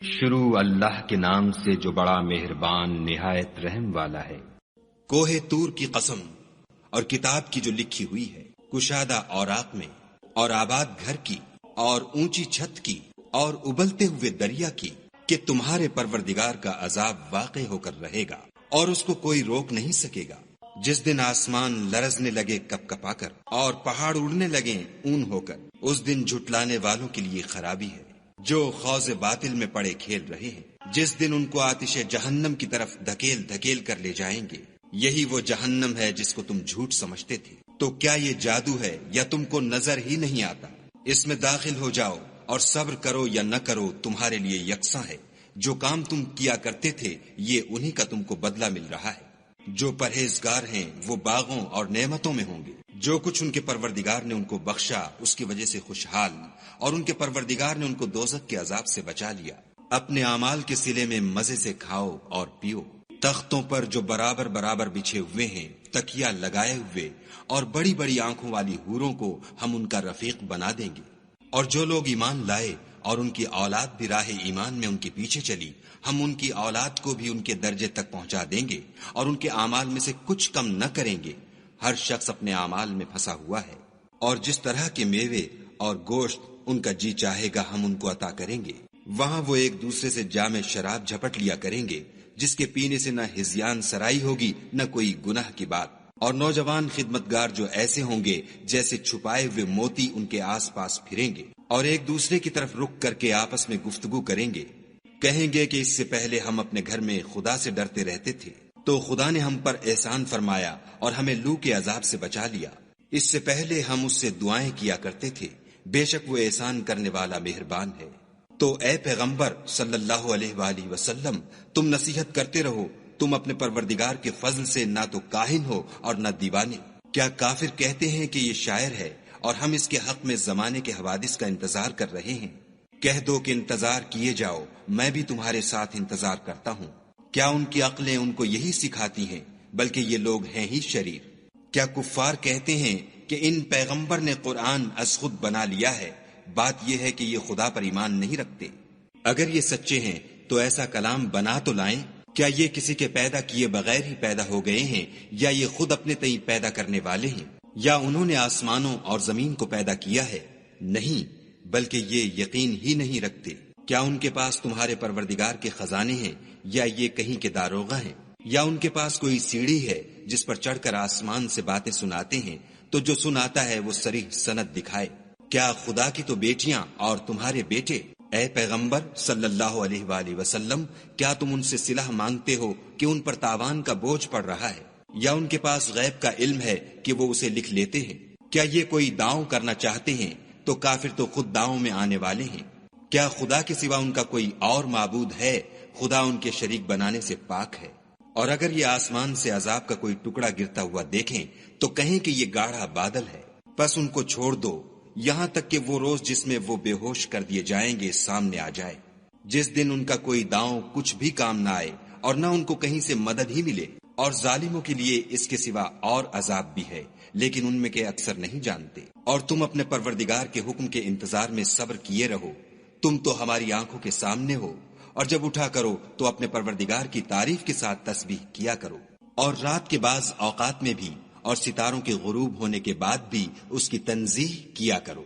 شروع اللہ کے نام سے جو بڑا مہربان نہایت رحم والا ہے۔ کوہ طور کی قسم اور کتاب کی جو لکھی ہوئی ہے، کشادہ اوراق میں، اور آباد گھر کی، اور اونچی چھت کی، اور ابلتے ہوئے دریا کی، کہ تمہارے پروردگار کا عذاب واقع ہو کر رہے گا اور اس کو کوئی روک نہیں سکے گا۔ جس دن آسمان لرزنے لگے کپ کپا کر اور پہاڑ اڑنے لگے اون ہو کر، اس دن جھٹلانے والوں کے لیے خرابی ہے جو خوض باطل میں پڑے کھیل رہے ہیں۔ جس دن ان کو آتش جہنم کی طرف دھکیل دھکیل کر لے جائیں گے، یہی وہ جہنم ہے جس کو تم جھوٹ سمجھتے تھے۔ تو کیا یہ جادو ہے یا تم کو نظر ہی نہیں آتا؟ اس میں داخل ہو جاؤ اور صبر کرو یا نہ کرو تمہارے لیے یکساں ہے۔ جو کام تم کیا کرتے تھے یہ انہی کا تم کو بدلہ مل رہا ہے۔ جو پرہیزگار ہیں وہ باغوں اور نعمتوں میں ہوں گے۔ جو کچھ ان کے پروردگار نے ان کو بخشا اس کی وجہ سے خوشحال، اور ان کے پروردگار نے ان کو دوزخ کے عذاب سے بچا لیا۔ اپنے اعمال کے صلے میں مزے سے کھاؤ اور پیو۔ تختوں پر جو برابر برابر بچھے ہوئے ہیں، تکیا لگائے ہوئے، اور بڑی بڑی آنکھوں والی حوروں کو ہم ان کا رفیق بنا دیں گے۔ اور جو لوگ ایمان لائے اور ان کی اولاد بھی راہ ایمان میں ان کے پیچھے چلی، ہم ان کی اولاد کو بھی ان کے درجے تک پہنچا دیں گے اور ان کے اعمال میں سے کچھ کم نہ کریں گے۔ ہر شخص اپنے اعمال میں پھنسا ہوا ہے، اور جس طرح کے میوے اور گوشت ان کا جی چاہے گا ہم ان کو عطا کریں گے۔ وہاں وہ ایک دوسرے سے جام شراب جھپٹ لیا کریں گے، جس کے پینے سے نہ ہذیان سرائی ہوگی نہ کوئی گناہ کی بات۔ اور نوجوان خدمتگار جو ایسے ہوں گے جیسے چھپائے ہوئے موتی ان کے آس پاس پھریں گے، اور ایک دوسرے کی طرف رک کر کے آپس میں گفتگو کریں گے۔ کہیں گے کہ اس سے پہلے ہم اپنے گھر میں خدا سے ڈرتے رہتے تھے، تو خدا نے ہم پر احسان فرمایا اور ہمیں لو کے عذاب سے بچا لیا۔ اس سے پہلے ہم اس سے دعائیں کیا کرتے تھے، بے شک وہ احسان کرنے والا مہربان ہے۔ تو اے پیغمبر صلی اللہ علیہ وآلہ وسلم، تم نصیحت کرتے رہو، تم اپنے پروردگار کے فضل سے نہ تو کاہن ہو اور نہ دیوانے۔ کیا کافر کہتے ہیں کہ یہ شاعر ہے اور ہم اس کے حق میں زمانے کے حوادث کا انتظار کر رہے ہیں؟ کہہ دو کہ انتظار کیے جاؤ، میں بھی تمہارے ساتھ انتظار کرتا ہوں۔ کیا ان کی عقلیں ان کو یہی سکھاتی ہیں؟ بلکہ یہ لوگ ہیں ہی شریر۔ کیا کفار کہتے ہیں کہ ان پیغمبر نے قرآن از خود بنا لیا ہے؟ بات یہ ہے کہ یہ خدا پر ایمان نہیں رکھتے۔ اگر یہ سچے ہیں تو ایسا کلام بنا تو لائیں۔ کیا یہ کسی کے پیدا کیے بغیر ہی پیدا ہو گئے ہیں، یا یہ خود اپنے تئیں پیدا کرنے والے ہیں، یا انہوں نے آسمانوں اور زمین کو پیدا کیا ہے؟ نہیں، بلکہ یہ یقین ہی نہیں رکھتے۔ کیا ان کے پاس تمہارے پروردگار کے خزانے ہیں، یا یہ کہیں کے داروغہ ہیں، یا ان کے پاس کوئی سیڑھی ہے جس پر چڑھ کر آسمان سے باتیں سناتے ہیں؟ تو جو سناتا ہے وہ صریح سند دکھائے۔ کیا خدا کی تو بیٹیاں اور تمہارے بیٹے؟ اے پیغمبر صلی اللہ علیہ وآلہ وسلم، کیا تم ان سے صلح مانگتے ہو کہ ان پر تاوان کا بوجھ پڑ رہا ہے، یا ان کے پاس غیب کا علم ہے کہ وہ اسے لکھ لیتے ہیں؟ کیا یہ کوئی داؤں کرنا چاہتے ہیں تو کافر تو خود داؤں میں آنے والے ہیں۔ کیا خدا کے سوا ان کا کوئی اور معبود ہے؟ خدا ان کے شریک بنانے سے پاک ہے۔ اور اگر یہ آسمان سے عذاب کا کوئی ٹکڑا گرتا ہوا دیکھیں تو کہیں کہ یہ گاڑھا بادل ہے، پس ان کو چھوڑ دو یہاں تک کہ وہ روز جس میں وہ بے ہوش کر دیے جائیں گے سامنے آ جائے، جس دن ان کا کوئی داؤں کچھ بھی کام نہ آئے اور نہ ان کو کہیں سے مدد ہی ملے۔ اور ظالموں کے لیے اس کے سوا اور عذاب بھی ہے، لیکن ان میں کے اکثر نہیں جانتے۔ اور تم اپنے پروردگار کے حکم کے انتظار میں صبر کیے رہو، تم تو ہماری آنکھوں کے سامنے ہو۔ اور جب اٹھا کرو تو اپنے پروردگار کی تعریف کے ساتھ تسبیح کیا کرو، اور رات کے بعض اوقات میں بھی، اور ستاروں کے غروب ہونے کے بعد بھی اس کی تنزیہ کیا کرو۔